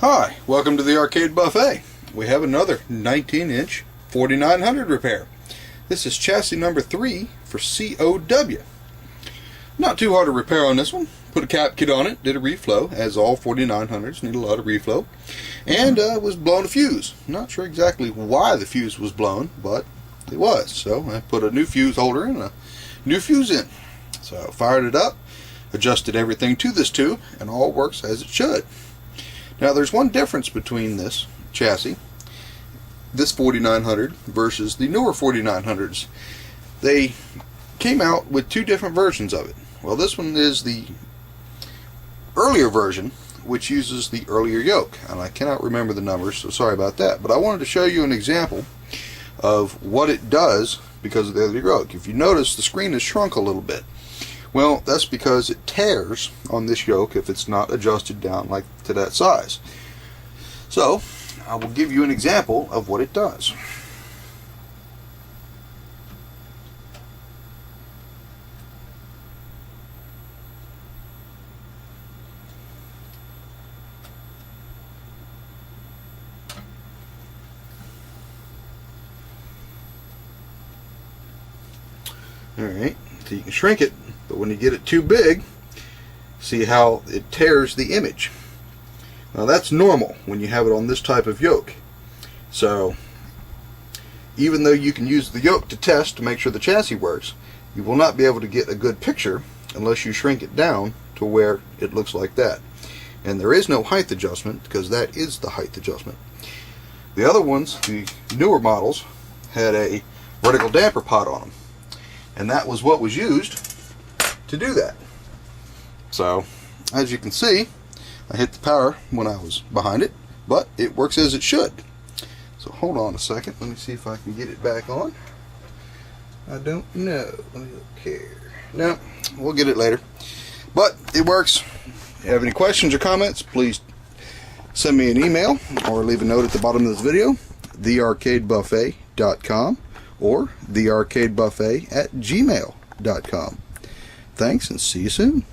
Hi, welcome to the Arcade Buffet. We have another 19-inch 4900 repair. This is chassis number 3 for COW. Not too hard to repair on this one. Put a cap kit on it, did a reflow, as all 4900s need a lot of reflow, and was blown a fuse. Not sure exactly why the fuse was blown, but it was. So I put a new fuse holder and a new fuse in. So fired it up, adjusted everything to this tube, and all works as it should. Now there's one difference between this chassis, this 4900 versus the newer 4900s. They came out with two different versions of it. Well, this one is the earlier version, which uses the earlier yoke, and I cannot remember the numbers, so sorry about that. But I wanted to show you an example of what it does because of the earlier yoke. If you notice, the screen has shrunk a little bit. Well, that's because it tears on this yoke if it's not adjusted down like to that size. So I will give you an example of what it does. Alright, so you can shrink it, but when you get it too big, see how it tears the image. Now that's normal when you have it on this type of yoke. So even though you can use the yoke to test to make sure the chassis works, you will not be able to get a good picture unless you shrink it down to where it looks like that. And there is no height adjustment because that is the height adjustment. The other ones, the newer models, had a vertical damper pot on them. And that was what was used to do that. So, as you can see, I hit the power when I was behind it, but it works as it should. So hold on a second, let me see if I can get it back on. I don't know. Let me look here. No, we'll get it later. But it works. If you have any questions or comments, please send me an email or leave a note at the bottom of this video, thearcadebuffet.com or thearcadebuffet@gmail.com. Thanks, and see you soon.